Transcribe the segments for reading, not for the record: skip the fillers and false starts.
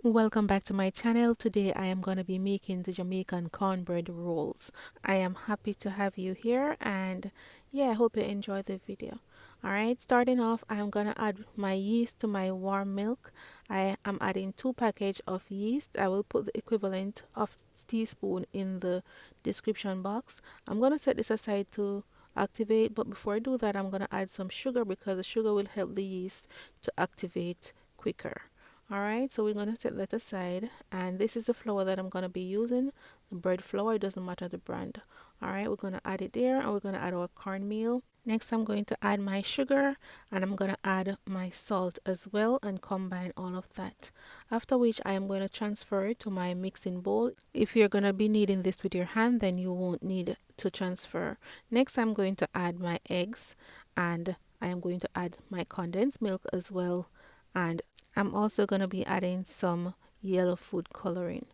Welcome back to my channel. Today I am going to be making the Jamaican cornbread rolls. I am happy to have you here, and yeah, I hope you enjoy the video. Alright, starting off, I'm going to add my yeast to my warm milk. I am adding 2 packages of yeast. I will put the equivalent of teaspoon in the description box. I'm going to set this aside to activate, but before I do that, I'm going to add some sugar because the sugar will help the yeast to activate quicker. Alright, so we're going to set that aside, and this is the flour that I'm going to be using, the bread flour. It doesn't matter the brand. Alright, we're going to add it there, and we're going to add our cornmeal. Next, I'm going to add my sugar, and I'm going to add my salt as well and combine all of that. After which, I am going to transfer it to my mixing bowl. If you're going to be kneading this with your hand, then you won't need to transfer. Next, I'm going to add my eggs, and I am going to add my condensed milk as well, and I'm also going to be adding some yellow food coloring.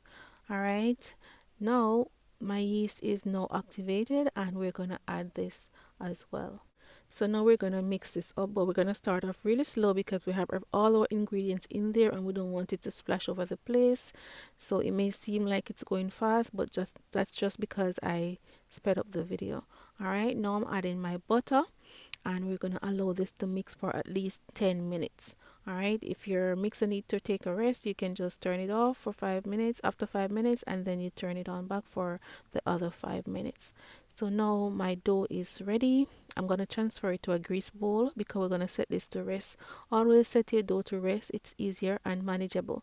Alright, now my yeast is now activated, and we're going to add this as well. So now we're going to mix this up, but we're going to start off really slow because we have all our ingredients in there and we don't want it to splash over the place. So it may seem like it's going fast, but that's just because I sped up the video. Alright, now I'm adding my butter, and we're going to allow this to mix for at least 10 minutes. Alright, if your mixer needs to take a rest, you can just turn it off for 5 minutes, after 5 minutes, and then you turn it on back for the other 5 minutes. So now my dough is ready. I'm going to transfer it to a grease bowl because we're going to set this to rest. Always set your dough to rest. It's easier and manageable.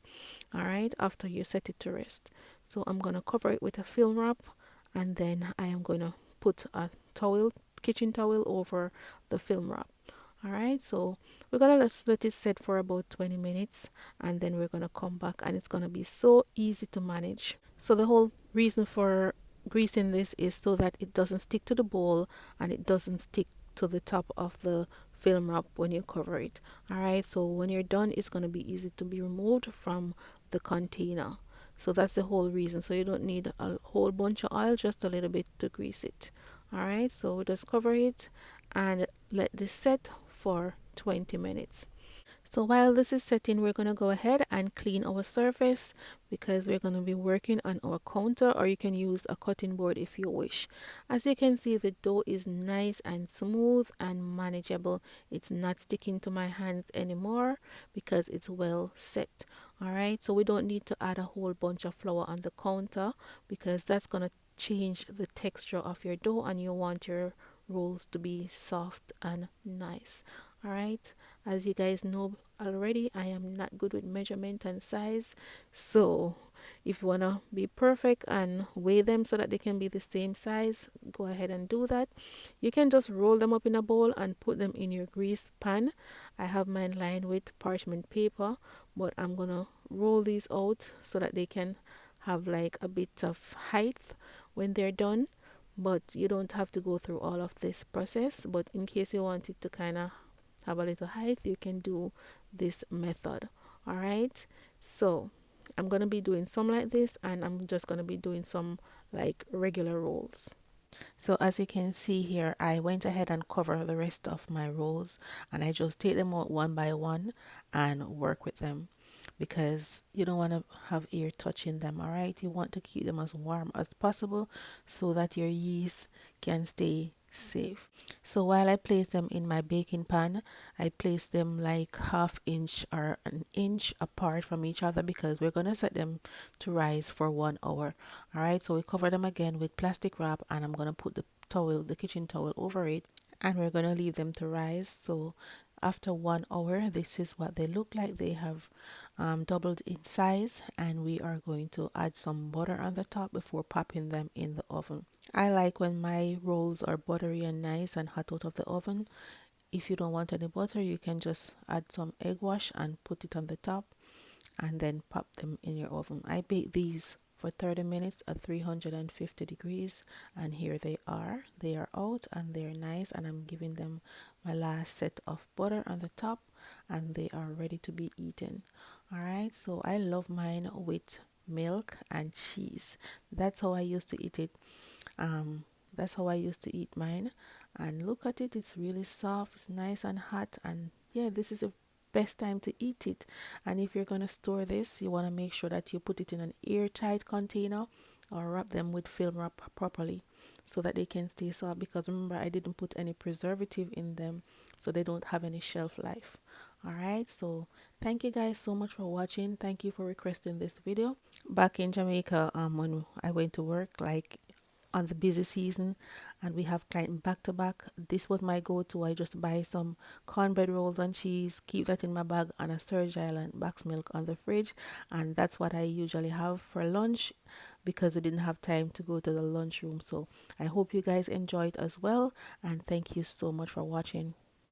Alright, after you set it to rest. So I'm going to cover it with a film wrap, and then I am going to put a kitchen towel over the film wrap. Alright, so we're gonna let it set for about 20 minutes, and then we're gonna come back, and it's gonna be so easy to manage. So the whole reason for greasing this is so that it doesn't stick to the bowl and it doesn't stick to the top of the film wrap when you cover it. Alright, so when you're done, it's gonna be easy to be removed from the container. So that's the whole reason. So you don't need a whole bunch of oil, just a little bit to grease it. Alright, so we just cover it and let this set for 20 minutes. So while this is setting, we're going to go ahead and clean our surface because we're going to be working on our counter, or you can use a cutting board if you wish. As you can see, the dough is nice and smooth and manageable. It's not sticking to my hands anymore because it's well set. Alright, so we don't need to add a whole bunch of flour on the counter because that's going to change the texture of your dough, and you want your rolls to be soft and nice. Alright, as you guys know already, I am not good with measurement and size, so if you want to be perfect and weigh them so that they can be the same size, go ahead and do that. You can just roll them up in a bowl and put them in your grease pan. I have mine lined with parchment paper, but I'm gonna roll these out so that they can have like a bit of height when they're done. But you don't have to go through all of this process, but in case you want it to kind of have a little height, you can do this method. Alright, so I'm gonna be doing some like this, and I'm just gonna be doing some like regular rolls. So as you can see here, I went ahead and cover the rest of my rolls, and I just take them out one by one and work with them because you don't want to have air touching them. All right, you want to keep them as warm as possible so that your yeast can stay safe. So while I place them in my baking pan, I place them like half inch or an inch apart from each other because we're going to set them to rise for 1 hour. All right, so we cover them again with plastic wrap, and I'm going to put the kitchen towel over it, and we're going to leave them to rise. So after 1 hour, this is what they look like. They have doubled in size, and we are going to add some butter on the top before popping them in the oven. I like when my rolls are buttery and nice and hot out of the oven. If you don't want any butter, you can just add some egg wash and put it on the top, and then pop them in your oven. I bake these for 30 minutes at 350 degrees, and here they are. They are out and they're nice, and I'm giving them my last set of butter on the top, and they are ready to be eaten. All right, so I love mine with milk and cheese. That's how I used to eat it. That's how I used to eat mine, and look at it, it's really soft, it's nice and hot, and yeah, this is a best time to eat it. And if you're going to store this, you want to make sure that you put it in an airtight container or wrap them with film wrap properly so that they can stay soft, because remember I didn't put any preservative in them, so they don't have any shelf life. All right, so thank you guys so much for watching. Thank you for requesting this video. Back in Jamaica, when I went to work, like on the busy season, and we have client back to back, this was my go-to. I just buy some cornbread rolls and cheese, keep that in my bag, and a Surge Island box milk on the fridge, and that's what I usually have for lunch because we didn't have time to go to the lunchroom. So I hope you guys enjoyed as well, and thank you so much for watching.